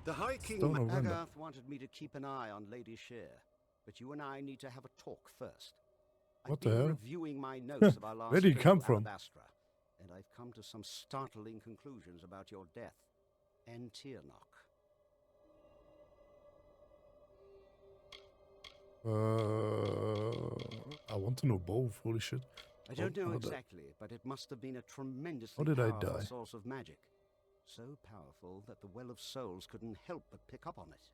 The High King Stone of Wonder. Agath wanted me to keep an eye on Lady Shear, but you and I need to have a talk first. What I've the been hell? reviewing my notes of our last Where did he trip come to from? Alabastra, and I've come to some startling conclusions about your death and Tiernock. I want to know both. Holy shit. I don't know how exactly, but it must have been a tremendously How did I powerful die? source of magic. So powerful that the Well of Souls couldn't help but pick up on it.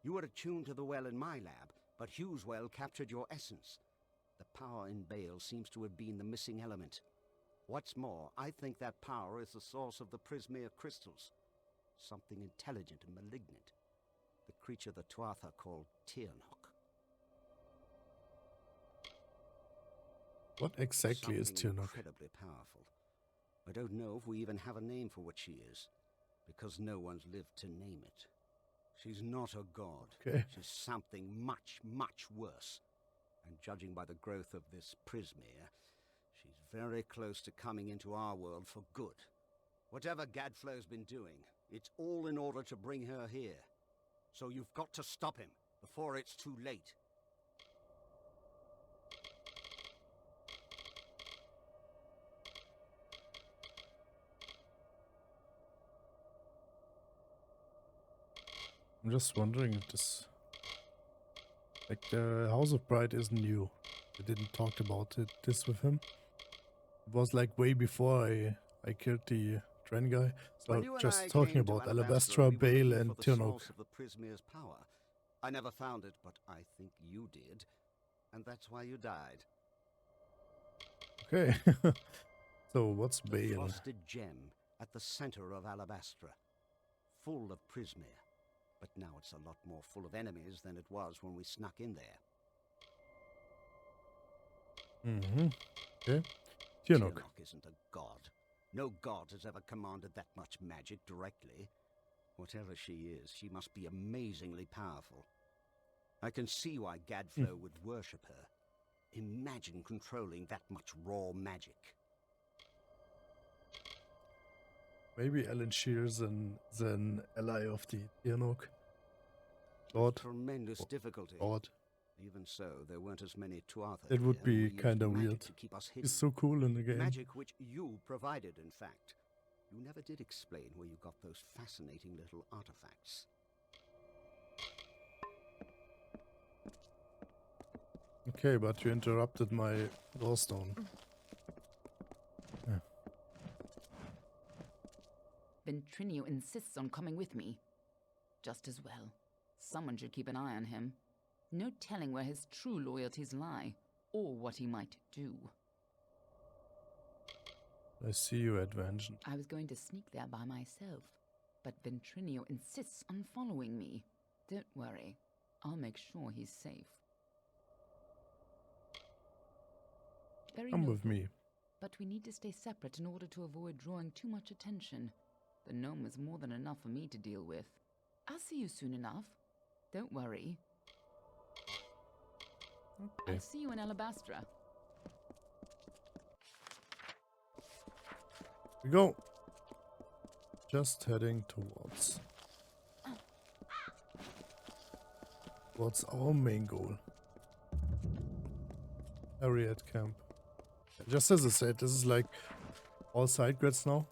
You were attuned to the well in my lab, but Hugh's well captured your essence. The power in Bale seems to have been the missing element. What's more, I think that power is the source of the Prismere crystals. Something intelligent and malignant. The creature the Tuatha called Tiernock. What exactly is Something Tiernock? incredibly powerful. I don't know if we even have a name for what she is, because no one's lived to name it. She's not a god. Okay. She's something much, much worse. And judging by the growth of this Prismere, she's very close to coming into our world for good. Whatever Gadflow's been doing, it's all in order to bring her here. So you've got to stop him before it's too late. I'm just wondering if this... Like, the House of Pride isn't new. I didn't talk about this with him. It was like way before I killed the Dren guy. So When you and I just talking came to about Alabastra, Alabastra, we were Bale, looking and for the Tiernock. source of the Prismere's power. I never found it, but I think you did. And that's why you died. Okay. So what's The Bale? frosted gem at the center of Alabastra. Full of Prismere. But now it's a lot more full of enemies than it was when we snuck in there. Mm-hmm. Okay. Tiernock. Tiernock isn't a god. No god has ever commanded that much magic directly. Whatever she is, she must be amazingly powerful. I can see why Gadflow would worship her. Imagine controlling that much raw magic. Maybe Alan Shear's an ally of the Tiernock. God. Tremendous difficulty. God. Even so, there weren't as many Tuatha. That would here, be and we used kinda magic weird. to keep us hidden. He's so cool in the game. Magic which you provided, in fact. You never did explain where you got those fascinating little artifacts. Okay, but you interrupted my Rolston. Yeah. Ventrinio insists on coming with me. Just as well. Someone should keep an eye on him. No telling where his true loyalties lie, or what he might do. I see you, Advention. I was going to sneak there by myself, but Ventrinio insists on following me. Don't worry, I'll make sure he's safe. Very Come noble, with me. but we need to stay separate in order to avoid drawing too much attention. The gnome is more than enough for me to deal with. I'll see you soon enough. Don't worry. Okay. I'll see you in Alabastra. We go. Just heading towards our main goal. Harriet camp. Just as I said, this is like all side quests now.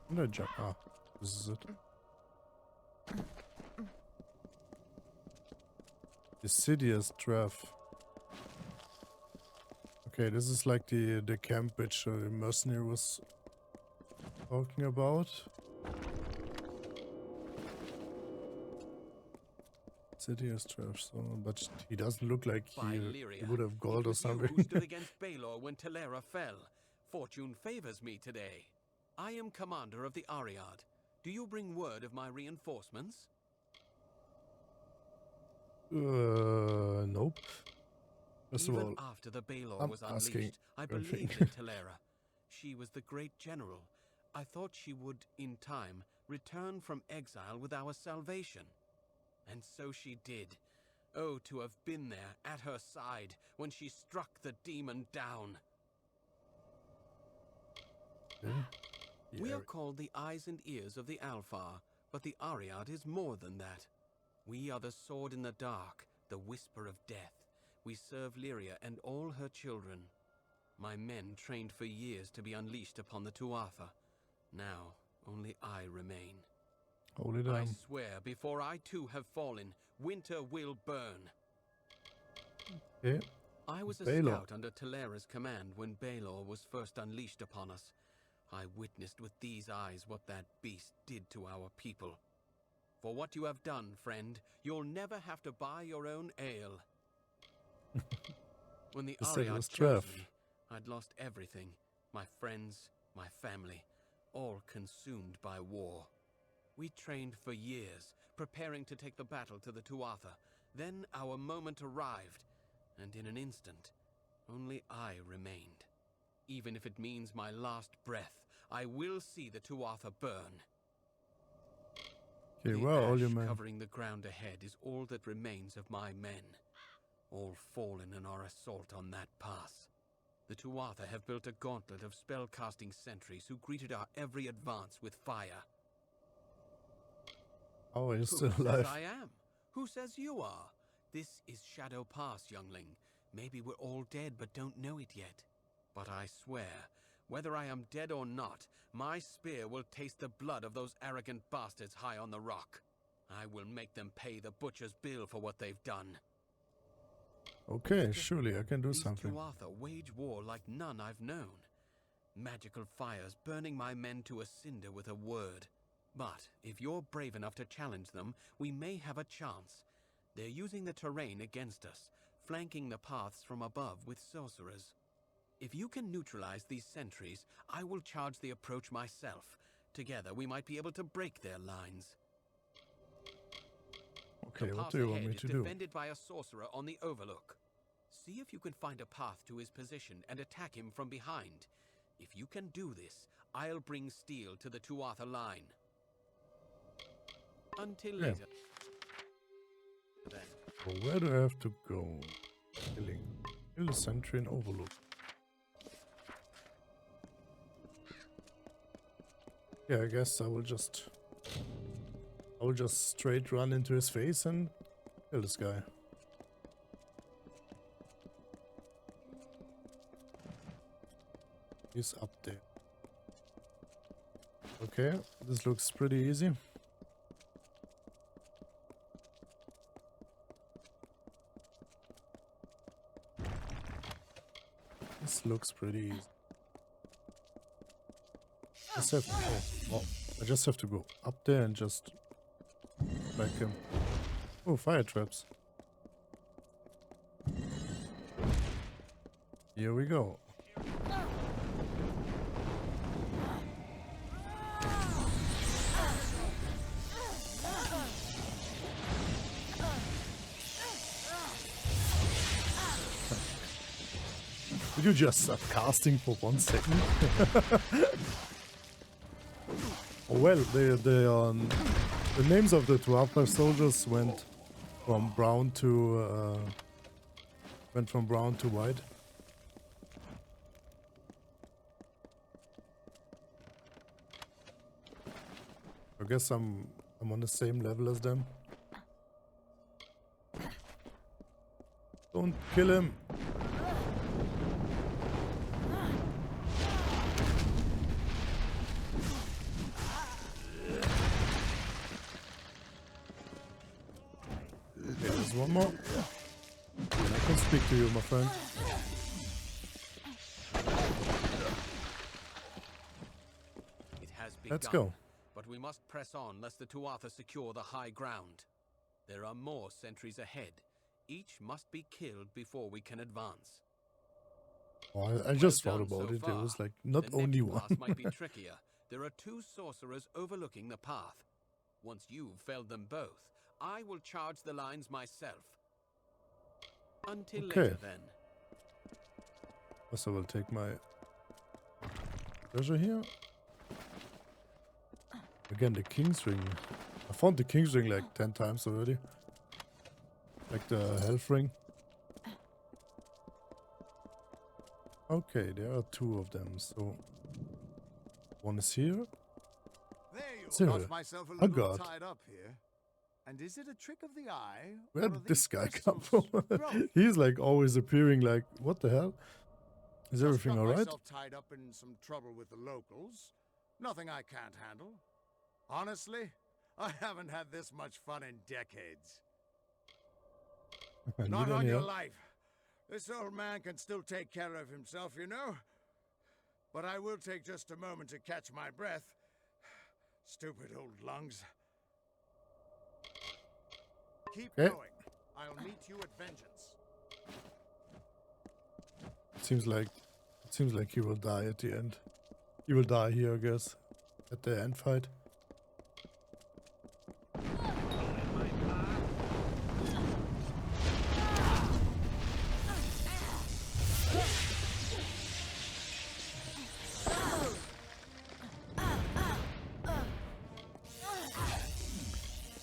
I'm gonna jump. Ah, this is it. Deciduous Draft. Okay, this is like the camp which the mercenary was talking about. Deciduous Draft, so, but he doesn't look like he would have gold or something. You who stood against Baelor when Telera fell. Fortune favors me today. I am commander of the Ariad. Do you bring word of my reinforcements? Nope. First of Even all, after the Baelor I'm was asking unleashed, I everything. believed in Telera. She was the great general. I thought she would, in time, return from exile with our salvation. And so she did. Oh, to have been there, at her side, when she struck the demon down. Yeah. We are called the eyes and ears of the Alfar, but the Ariad is more than that. We are the sword in the dark, the whisper of death. We serve Lyria and all her children. My men trained for years to be unleashed upon the Tuatha. Now, only I remain. Hold it I down. swear, before I too have fallen, winter will burn. Okay. I was a Baelor. scout under Talera's command when Baelor was first unleashed upon us. I witnessed with these eyes what that beast did to our people. For what you have done, friend, you'll never have to buy your own ale. When the You said it Ariad was chose 12. me, I'd lost everything. My friends, my family, all consumed by war. We trained for years, preparing to take the battle to the Tuatha. Then our moment arrived, and in an instant, only I remained. Even if it means my last breath, I will see the Tuatha burn. Okay, The where are all ash your men? covering the ground ahead is all that remains of my men, all fallen in our assault on that pass. The Tuatha have built a gauntlet of spell-casting sentries who greeted our every advance with fire. Oh, you're Who still says alive. I am? Who says you are? This is Shadow Pass, youngling. Maybe we're all dead but don't know it yet. But I swear, whether I am dead or not, my spear will taste the blood of those arrogant bastards high on the rock. I will make them pay the butcher's bill for what they've done. Okay, surely I can do These something. Tuatha wage war like none I've known. Magical fires burning my men to a cinder with a word. But if you're brave enough to challenge them, we may have a chance. They're using the terrain against us, flanking the paths from above with sorcerers. If you can neutralize these sentries, I will charge the approach myself. Together we might be able to break their lines. Okay, The what pass do you want ahead me is to do? defended by a sorcerer on the overlook. See if you can find a path to his position and attack him from behind. If you can do this, I'll bring steel to the Tuatha line. Until Yeah. later. Then. Well, where do I have to go? Killing. Kill the sentry and overlook. Yeah, I guess I will just straight run into his face and kill this guy. He's up there. Okay, this looks pretty easy. This looks pretty easy. I just have to go up there and just back him. Oh, fire traps. Here we go. Did you just stop casting for 1 second? Oh, well, the names of the Tuatha soldiers went from brown to white. I guess I'm on the same level as them. Don't kill him. Okay, there's one more. And I can speak to you, my friend. It has begun. Let's go. But we must press on lest the Tuatha secure the high ground. There are more sentries ahead. Each must be killed before we can advance. Oh, I just Well thought done about so it. There far. was like not The only next one. pass might be trickier. There are 2 sorcerers overlooking the path. Once you've felled them both, I will charge the lines myself. Until Okay. later then. Also, I will take my treasure here. Again, the King's Ring. I found the King's Ring like 10 times already. Like the health ring. Okay, there are 2 of them, so one is here. There you Zero. got myself a Oh little god. tied up here. And is it a trick of the eye? Where or did are this these guy come crystals from? growing? He's like always appearing like, what the hell? Is Just everything got alright? myself tied up in some trouble with the locals. Nothing I can't handle. Honestly, I haven't had this much fun in decades. Not on your life. This old man can still take care of himself, you know. But I will take just a moment to catch my breath. Stupid old lungs. Keep Okay. going. I'll meet you at vengeance. Seems like he will die at the end. He will die here, I guess. At the end fight.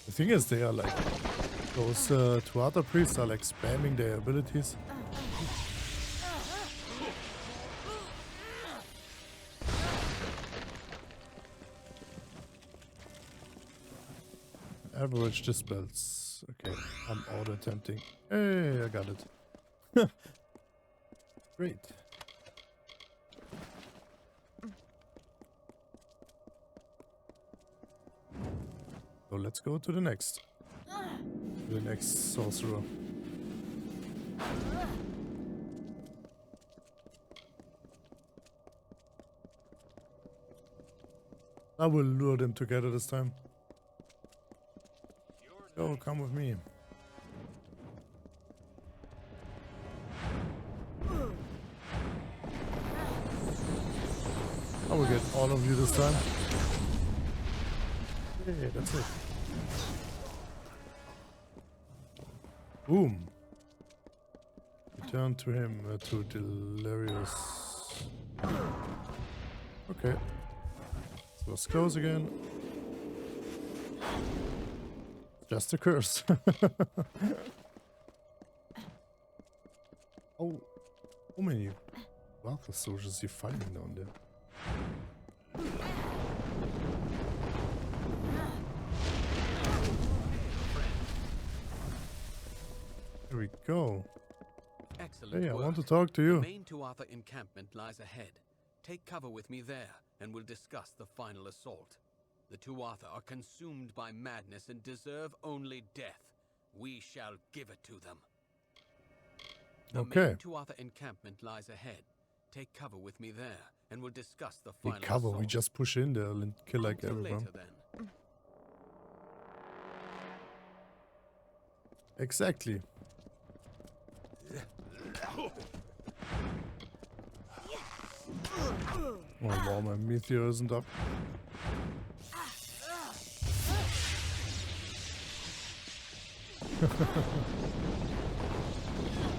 The thing is, they are like, those 2 other priests are like spamming their abilities. Average dispels. Okay, I'm auto attempting. Hey, I got it. Great. So let's go to the next. The next sorcerer. I will lure them together this time. Go, come with me. I will get all of you this time. Yeah, that's it. Boom. Return to him, to Delirious. Okay. So let's close again. Just a curse. Oh, how many Walker soldiers you finding down there? Here we go. Excellent Hey, I work. want to talk to you. The main Tuatha encampment lies ahead. Take cover with me there, and we'll discuss the final assault. The Tuatha are consumed by madness and deserve only death. We shall give it to them. The Okay. main Tuatha encampment lies ahead. Take cover with me there, and we'll discuss the final Take cover, assault. we just push in there and kill like Until everyone. later, then. Exactly. Oh wow, my meteor isn't up.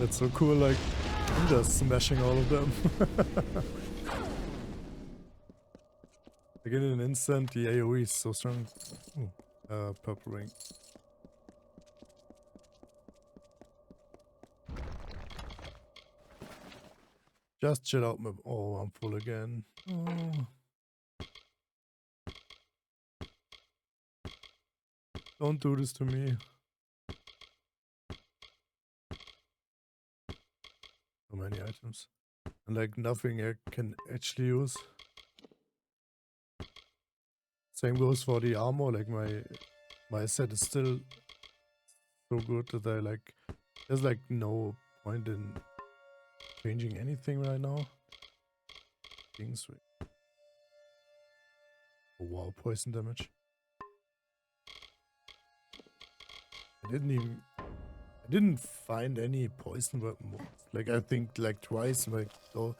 That's so cool, like, I'm just smashing all of them. Like in an instant, the AoE is so strong. Ooh, purple ring. Just chill out, my. Oh, I'm full again. Oh. Don't do this to me. So many items. And like nothing I can actually use. Same goes for the armor, like my set is still so good that I like, there's like no point in changing anything right now. Things. Oh wow, poison damage. I didn't find any poison weapon. Like I think like twice, like those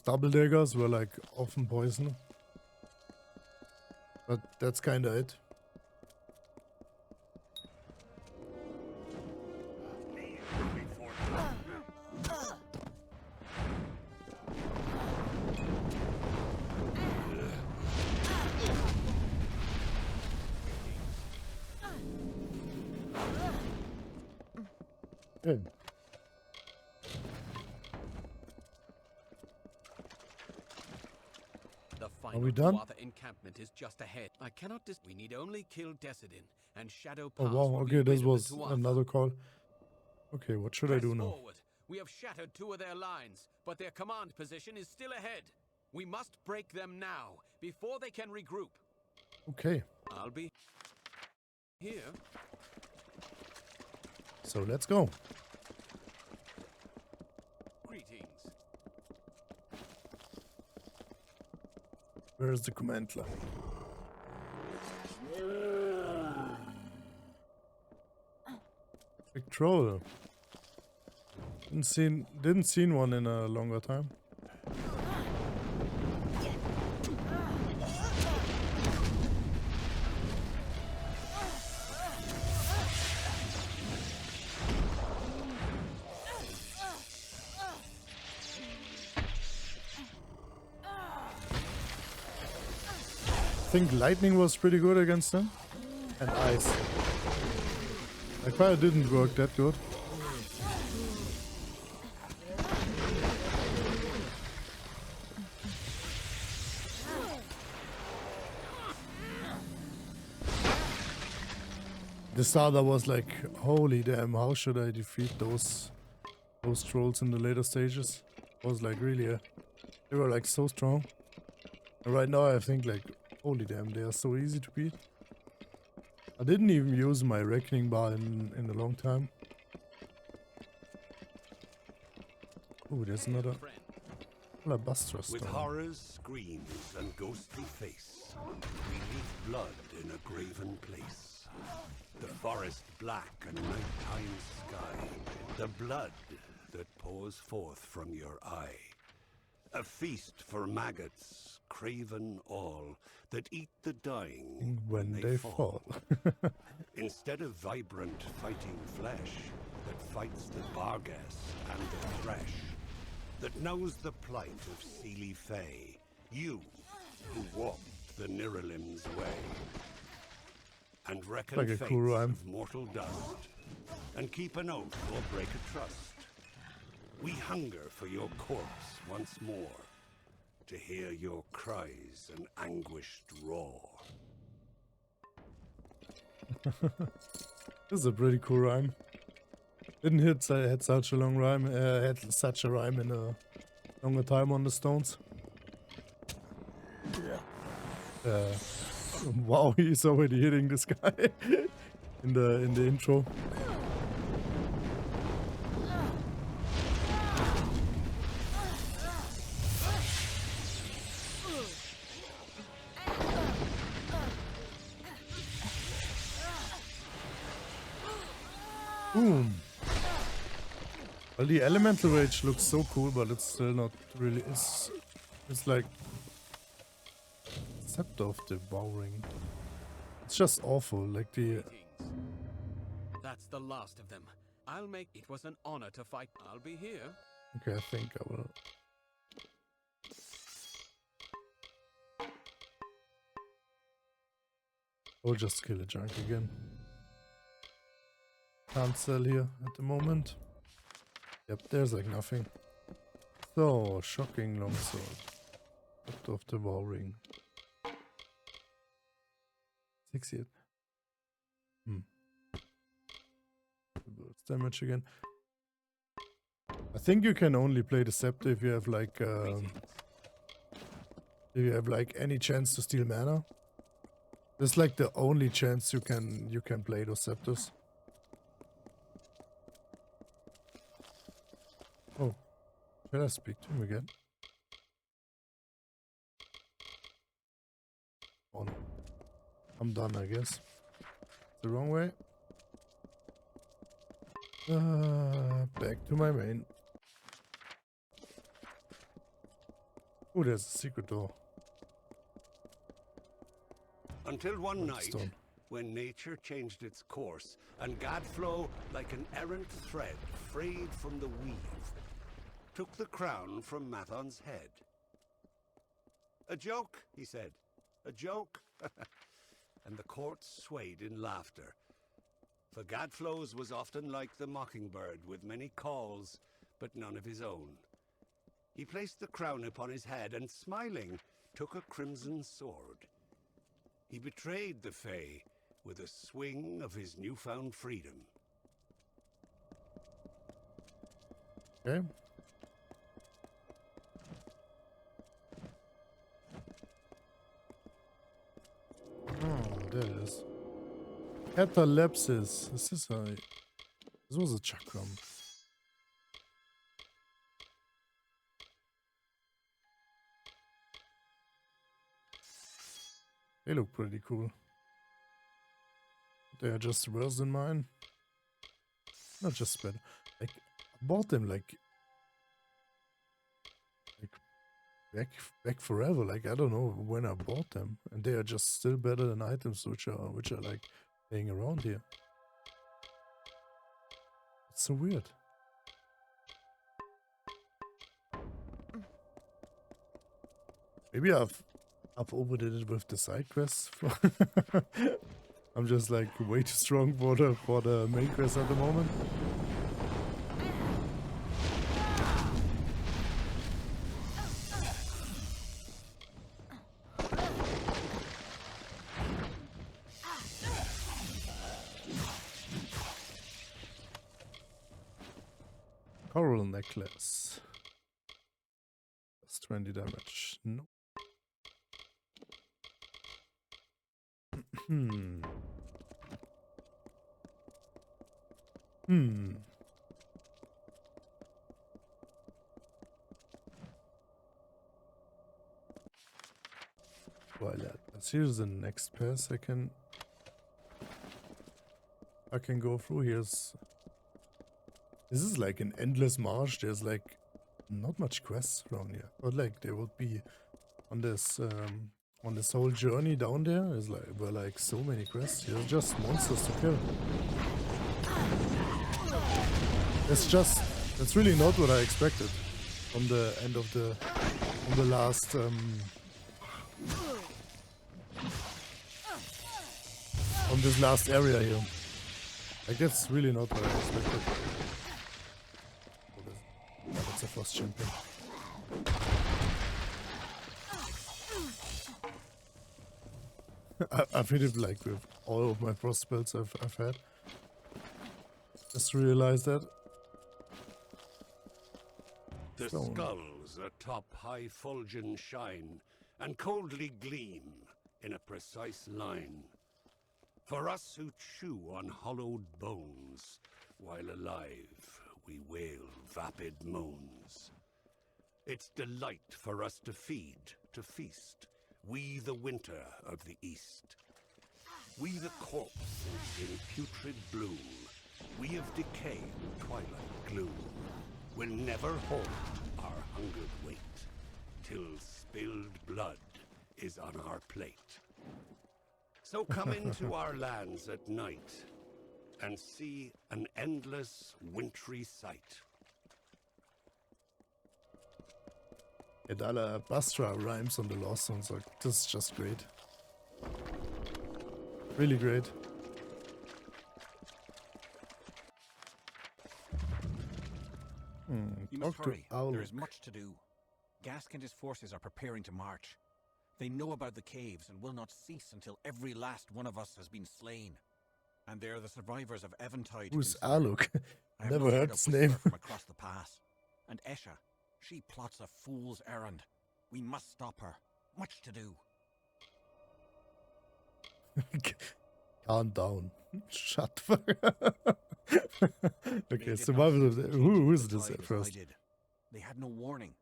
double daggers were like often poison. But that's kinda it. final we done? Tuatha encampment is just ahead. I cannot we need only kill Decidin, and Shadow Oh Pass wow, will be okay, this rid of was the Tuatha. another call. Okay, what should I Press do now? forward. We have shattered 2 of their lines, but their command position is still ahead. We must break them now, before they can regroup. Okay, I'll be here. so let's go. Greetings. Where's the command line? Big troll. Didn't seen one in a longer time. I think lightning was pretty good against them. And ice. Like fire didn't work that good. The starter was like, holy damn, how should I defeat those trolls in the later stages? It was like really, they were like so strong. And right now I think like, holy damn, they are so easy to beat. I didn't even use my reckoning bar in a long time. Ooh, there's another alabaster stone. With horrors, screams, and ghostly face, we leave blood in a graven place. The forest black and nighttime sky, the blood that pours forth from your eye. A feast for maggots, craven all, that eat the dying When they fall. Instead of vibrant fighting flesh that fights the Bargas and the Thresh, that knows the plight of Seelie Fae, you who walked the Niralim's way, and reckon Like a fates cool rhyme. of mortal dust, and keep an oath or break a trust. We hunger for your corpse once more, to hear your cries and anguished roar. This is a pretty cool rhyme. Didn't had such a long rhyme. Had such a rhyme in a longer time on the stones. Wow, he's already hitting this guy in the intro. Boom. Well, the elemental rage looks so cool, but it's still not really. It's like Scepter of Devouring. It's just awful. Like the. Greetings. That's the last of them. I'll make it was an honor to fight. I'll be here. Okay, I think I will. I'll just kill a junk again. Can't sell here at the moment. Yep, there's like nothing. So, shocking longsword. Scepter of Devouring. 68. It's damage again. I think you can only play the scepter if you have like any chance to steal mana. That's like the only chance you can play those scepters. Oh, should I speak to him again? Oh no. I'm done, I guess. The wrong way. Back to my main. Oh, there's a secret door. Until one night, Stone. when nature changed its course, and Gadflow, like an errant thread frayed from the weave, took the crown from Mathon's head. A joke, he said. A joke. And the court swayed in laughter. For Gadflow's was often like the mockingbird, with many calls, but none of his own. He placed the crown upon his head, and smiling, took a crimson sword. He betrayed the Fae with a swing of his newfound freedom. Okay. Oh, there it is. Catalepsis. This was a chakram. They look pretty cool. They are just worse than mine. Not just better. Like, I bought them like back forever. Like, I don't know when I bought them, and they are just still better than items which are like laying around here. It's so weird. Maybe I've overdid it with the side quests. I'm just like way too strong for the main quest at the moment. Coral necklace. That's 20 damage. No. Well, here's the next pass I can go through. This is like an endless march. There's like not much quests around here, but like there would be on this whole journey down there. Were like so many quests. There's just monsters to kill. That's really not what I expected from the end of the last on this last area here. Like, that's really not what I expected. Oh, that's a frost champion. I've hit it like with all of my frost spells I've had. Just realized that. The skulls atop high fulgen shine and coldly gleam in a precise line. For us who chew on hollowed bones, while alive we wail vapid moans. It's delight for us to feed, to feast, we the winter of the east. We the corpses in putrid bloom, we of decay and twilight gloom, will never hold our hungered weight, till spilled blood is on our plate. So come into our lands at night, and see an endless wintry sight. Edala Bastra rhymes on the Lost Songs. Like, this is just great. Really great. You must hurry. There is much to do. Gask and his forces are preparing to march. They know about the caves and will not cease until every last one of us has been slain. And they are the survivors of Eventide. Who's Aluk? Never heard his name. From across the pass. And Esha, she plots a fool's errand. We must stop her. Much to do. Calm down. Shut the fuck up. Okay, survival of the... Who is this at first? They had no warning.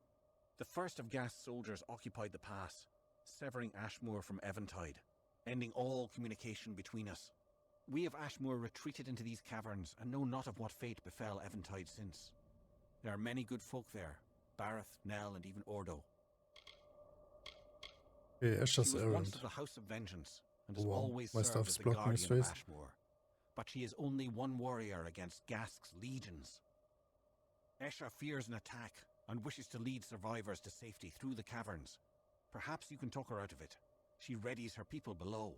The first of Gast's soldiers occupied the pass, severing Ashmore from Eventide, ending all communication between us. We of Ashmore retreated into these caverns and know not of what fate befell Eventide since. There are many good folk there, Bareth, Nell, and even Ordo. Yeah, Esha's she was errand. once of the House of Vengeance, and has always my served stuff's as the blocking his guardian of face. Ashmore. But she is only one warrior against Gask's legions. Esha fears an attack and wishes to lead survivors to safety through the caverns. Perhaps you can talk her out of it. She readies her people below.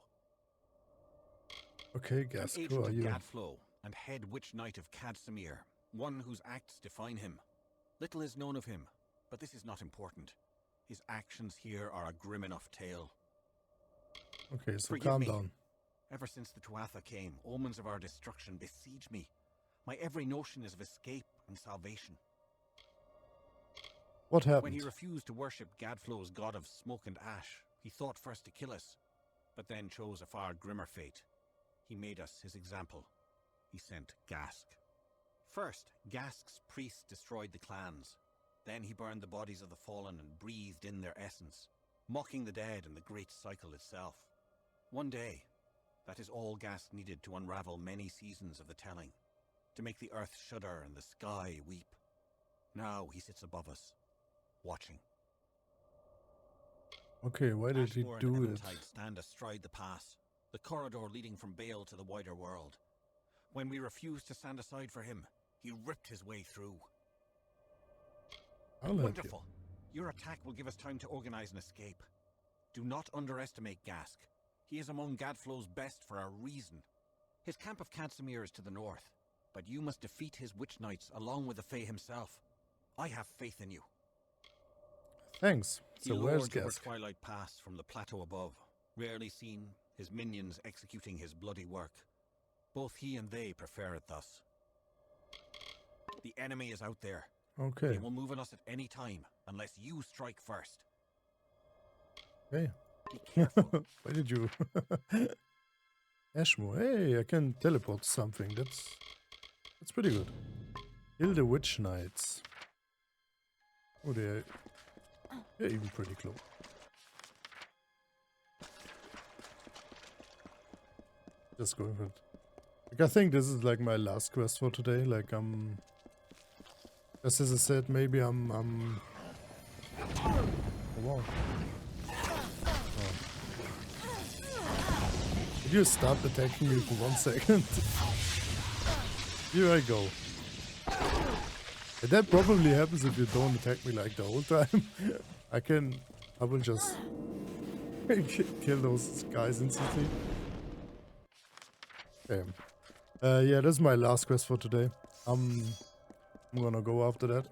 Okay, Gask, An who agent are of you? Gadflow and head witch knight of Cadsamir, one whose acts define him. Little is known of him, but this is not important. His actions here are a grim enough tale. Okay, so Forgive calm me. down. Ever since the Tuatha came, omens of our destruction besiege me. My every notion is of escape and salvation. What When happened? he refused to worship Gadflow's god of smoke and ash, he thought first to kill us, but then chose a far grimmer fate. He made us his example. He sent Gask. First, Gask's priests destroyed the clans. Then he burned the bodies of the fallen and breathed in their essence, mocking the dead and the great cycle itself. One day, that is all Gask needed to unravel many seasons of the telling, to make the earth shudder and the sky weep. Now he sits above us, watching. Okay, why did he Ashmore do and it? Eventide stand astride the pass, the corridor leading from Bale to the wider world. When we refused to stand aside for him, he ripped his way through. I'll help you. Wonderful. Your attack will give us time to organize an escape. Do not underestimate Gask. He is among Gadflow's best for a reason. His camp of Cadsimir is to the north, but you must defeat his witch knights along with the Fae himself. I have faith in you. Thanks. He So where's lords over Gask? Twilight Pass from the plateau above, rarely seen, his minions executing his bloody work. Both he and they prefer it thus. The enemy is out there. Okay. They will move on us at any time, unless you strike first. Hey. Be careful. Why did you? Ashmore. Hey, I can teleport to something. That's pretty good. Kill the witch knights. Oh, they're even pretty close. Just going for it. Like, I think this is like my last quest for today. Like, just as I said, maybe I'm oh, wow. Oh. Did you stop attacking me for 1 second? Here I go. And that probably happens if you don't attack me like the whole time. I will just kill those guys instantly. Okay. Yeah, this is my last quest for today. I'm gonna go after that.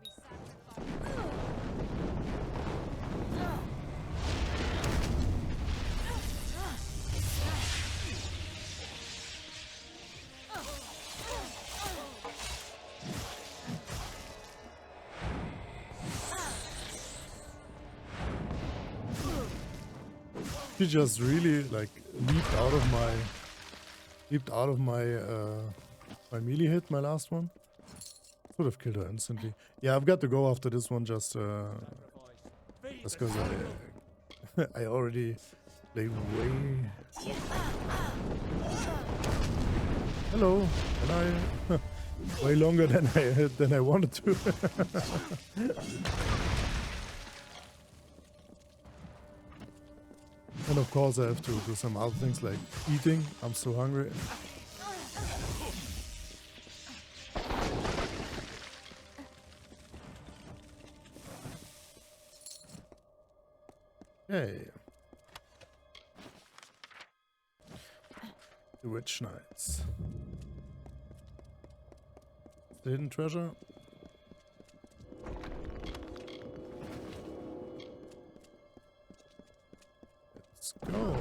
He just really like leaped out of my my melee hit, my last one. Could have killed her instantly. Yeah, I've got to go after this one just because I already played hello, and I way longer than I wanted to. And of course I have to do some other things like eating. I'm so hungry. Hey. The Witch Knights. The hidden treasure. Let's go.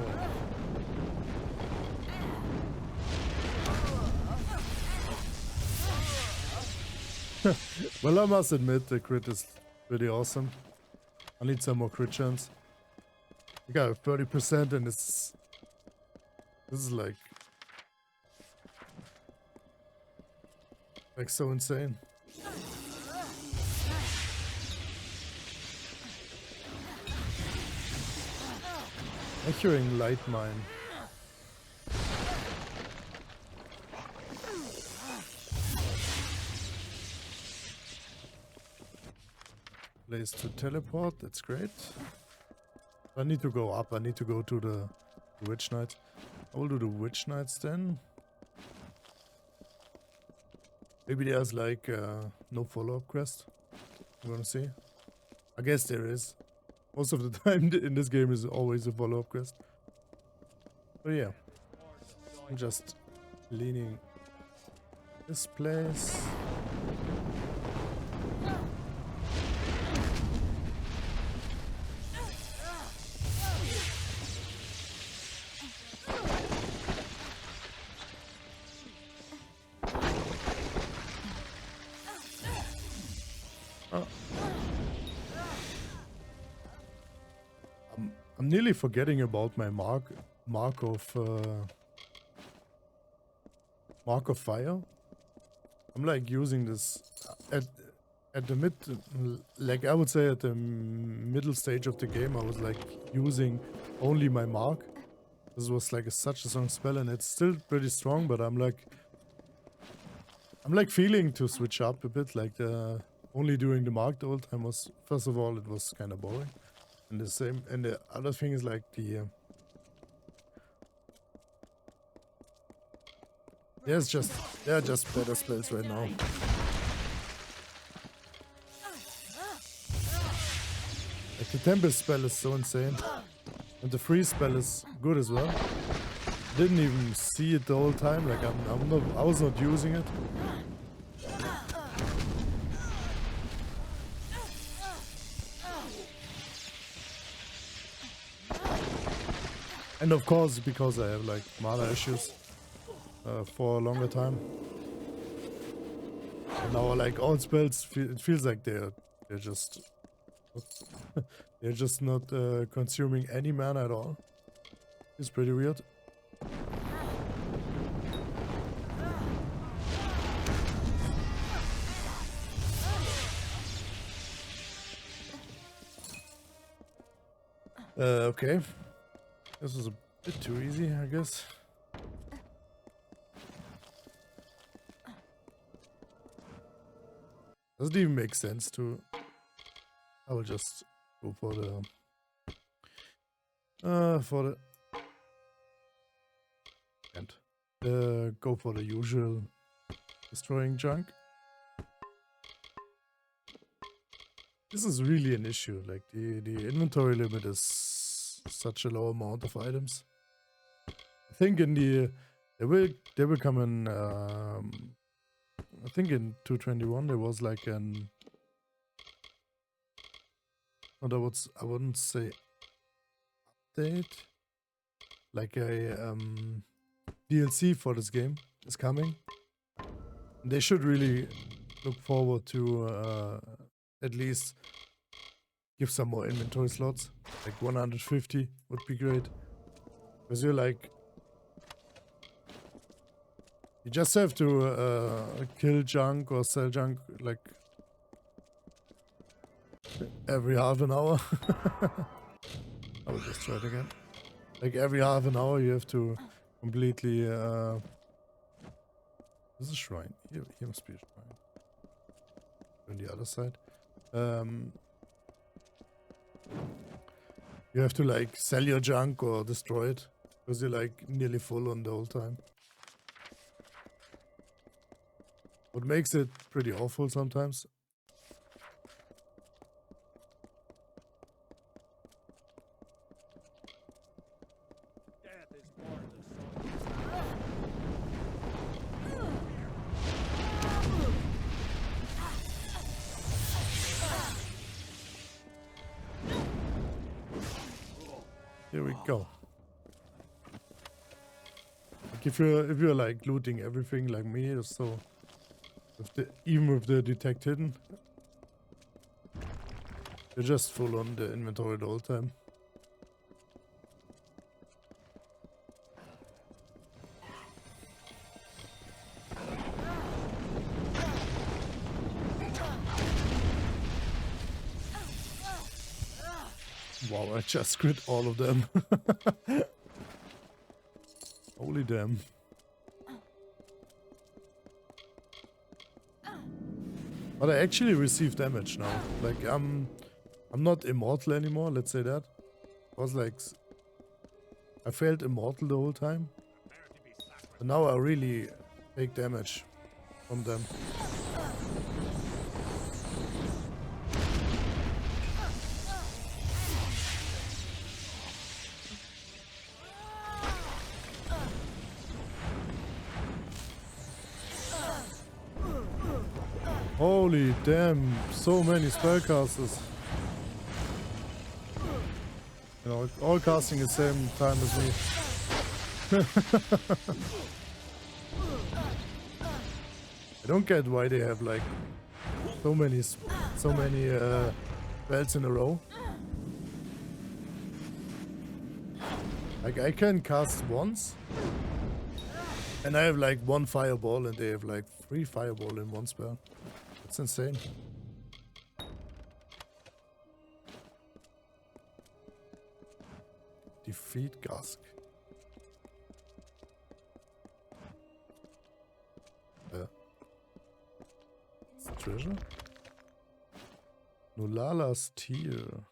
Well, I must admit the crit is pretty awesome. I need some more crit chance. I got 30% and this is like so insane. Echoing light mine. Place to teleport, that's great. I need to go up, I need to go to the Witch Knights. I will do the Witch Knights then. Maybe there's like no follow-up quest. I'm gonna see. I guess there is. Most of the time in this game is always a follow-up quest. But yeah. I'm just leaning this place. I'm nearly forgetting about my mark of fire. I'm like using this at the like I would say at the middle stage of the game. I was like using only my mark. This was like such a strong spell, and it's still pretty strong. But I'm like feeling to switch up a bit. Like only doing the mark the whole time was, first of all, it was kind of boring. And the other thing is like there are just better spells right now. Like the Tempest spell is so insane, and the Freeze spell is good as well. Didn't even see it the whole time. Like I was not using it. And of course, because I have like mana issues for a longer time. And now like all spells, it feels like they're just they're just not consuming any mana at all. It's pretty weird. Okay. This was a bit too easy, I guess. Does it even make sense to... I will just go for the... go for the usual destroying junk. This is really an issue, like the inventory limit is such a low amount of items. I think in there will come in I think in 221 there was like an I wouldn't say update, like a DLC for this game is coming. They should really look forward to at least give some more inventory slots, like 150 would be great. Because you're like, you just have to kill junk or sell junk like every half an hour. I will just try it again. Like every half an hour you have to completely... This is a shrine. Here must be a shrine. On the other side. You have to like sell your junk or destroy it. Because you're like nearly full on the whole time. What makes it pretty awful sometimes. Here we go. Like if you're like looting everything like me, so even with the detect hidden, you're just full on the inventory the whole time. Wow, I just crit all of them. Holy damn. But I actually receive damage now. Like I'm not immortal anymore, let's say that. I was like, I felt immortal the whole time. But now I really take damage from them. Holy damn, so many spellcasters. You know, all casting the same time as me. I don't get why they have like So many belts in a row. Like I can cast once, and I have like 1 fireball, and they have like 3 fireball in one spell. That's insane. Defeat Gask. Treasure? Nolala's Tear.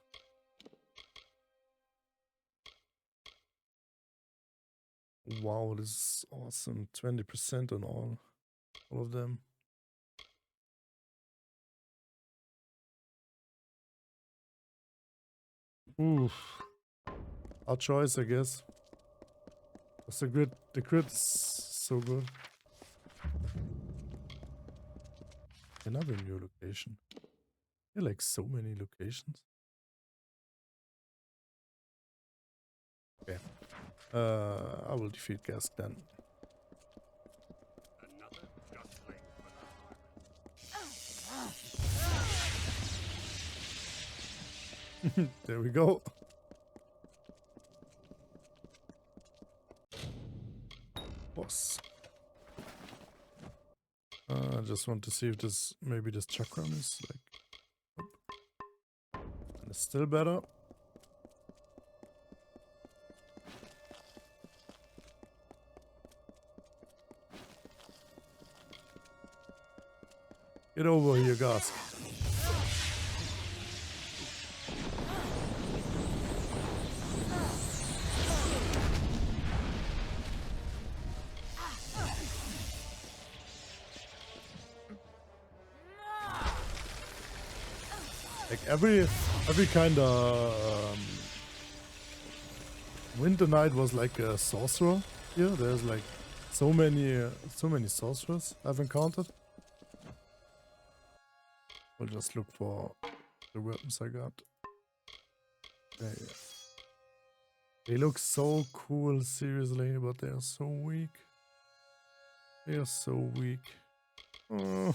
Wow, this is awesome. 20% on all of them. Oof. Our choice, I guess. That's a good. The crit is so good. Another new location. There are like so many locations. Okay. I will defeat Gask then. There we go. Boss. I just want to see if this, maybe this chakram is like, and it's still better. Get over here, Gask. Like every kind of Winter Knight was like a sorcerer here. There's like so many sorcerers I've encountered. I'll just look for the weapons I got. They look so cool, seriously, but they are so weak. They are so weak. Oh.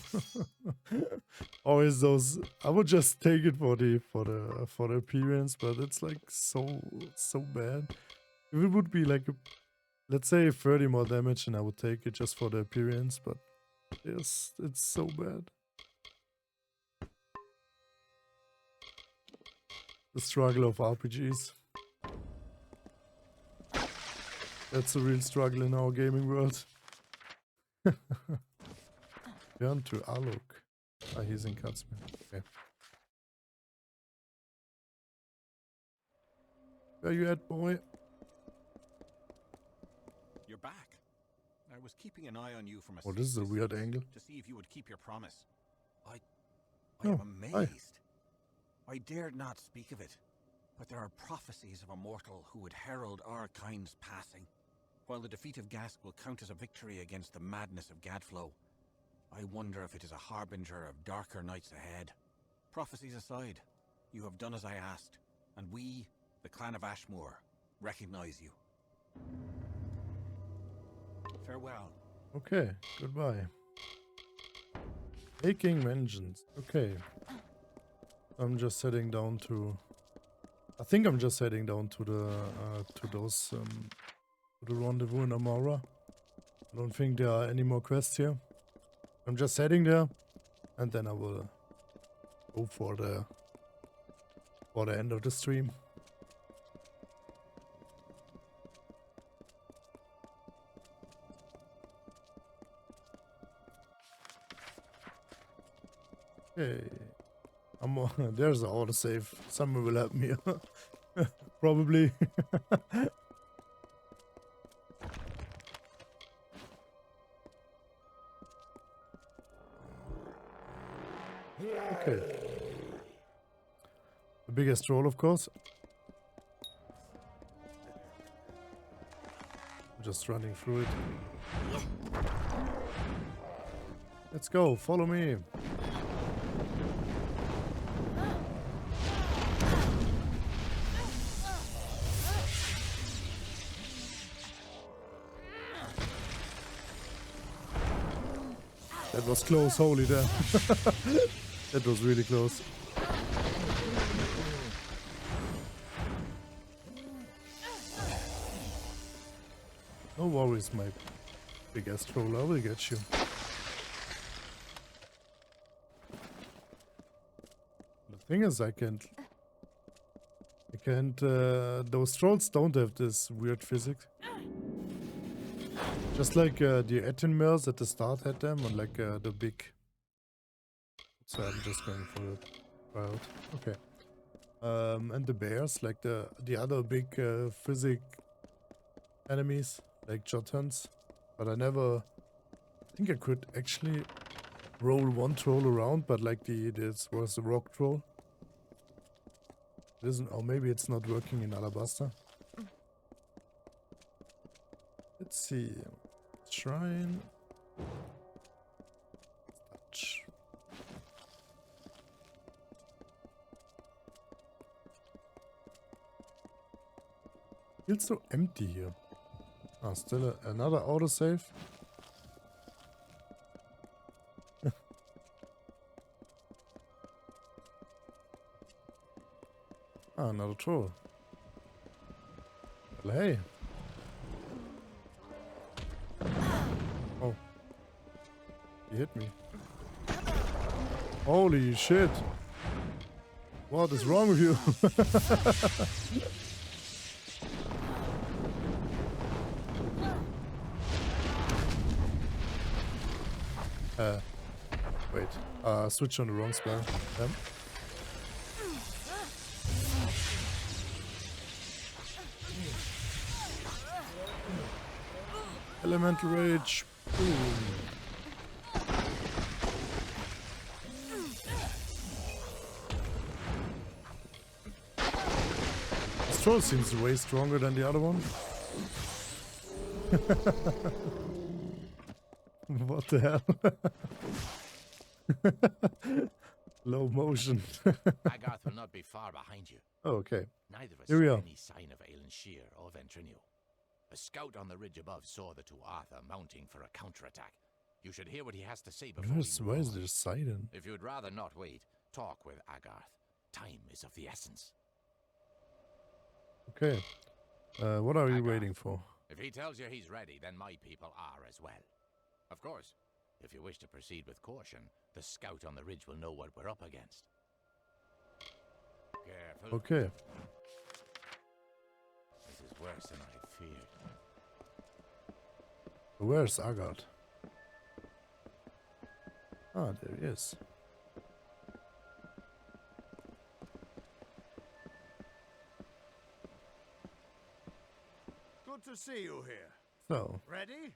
Always those. I would just take it for the appearance, but it's like so bad. If it would be like let's say 30 more damage, and I would take it just for the appearance, but it's so bad. The struggle of RPGs. That's a real struggle in our gaming world. Turn to Alok. Ah, he's in Cutsman. Okay. Where you at, boy? You're back. I was keeping an eye on you from a Oh, this is a weird angle. to see if you would keep your promise. I Oh, am amazed. I dared not speak of it, but there are prophecies of a mortal who would herald our kind's passing. While the defeat of Gask will count as a victory against the madness of Gadflow, I wonder if it is a harbinger of darker nights ahead. Prophecies aside, you have done as I asked, and we, the clan of Ashmore, recognize you. Farewell. Okay, goodbye. Taking vengeance. Okay. I'm just heading down to. I think I'm just heading down to the to the rendezvous in Amara. I don't think there are any more quests here. I'm just heading there, and then I will go for the end of the stream. Okay. There's an autosave. Someone will help me. Probably. Okay. The biggest troll, of course. I'm just running through it. Let's go. Follow me. That was close, holy there. That was really close. No worries, my big ass troll. I will get you. The thing is, I can't. Those trolls don't have this weird physics. Just like the Etinmers at the start had them, and like the big. So I'm just going for it. Right. Okay. And the bears, like the other big physic enemies, like Jotuns. But I think I could actually roll one troll around, but like this was the rock troll. It isn't, or maybe it's not working in Alabaster. Let's see. Shrine. Touch. Feels so empty here. Ah, still another autosave. Ah, another troll. Well, hey. Oh. He hit me. Holy shit. What is wrong with you? Wait. Switch on the wrong spell. Yep. Elemental Rage. Boom. This troll seems way stronger than the other one. What the hell? Low motion. Agarth will not be far behind you. Oh, okay. Neither of us Here we saw are. any sign of Aelin Shear or Ventrinio. A scout on the ridge above saw the two Arthur mounting for a counterattack. You should hear what he has to say before we Why move is on. there silent? If you'd rather not wait, talk with Agarth. Time is of the essence. Okay. What are you Agarth. waiting for? If he tells you he's ready, then my people are as well. Of course, if you wish to proceed with caution, the scout on the ridge will know what we're up against. Careful. Okay. This is worse than I feared. Where's Agarth? Ah, there he is. Good to see you here. So, Ready?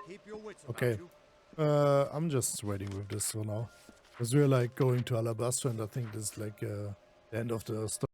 Keep your wits about okay. you. I'm just waiting with this for now. Because we're like going to Alabaster, and I think this is like the end of the story.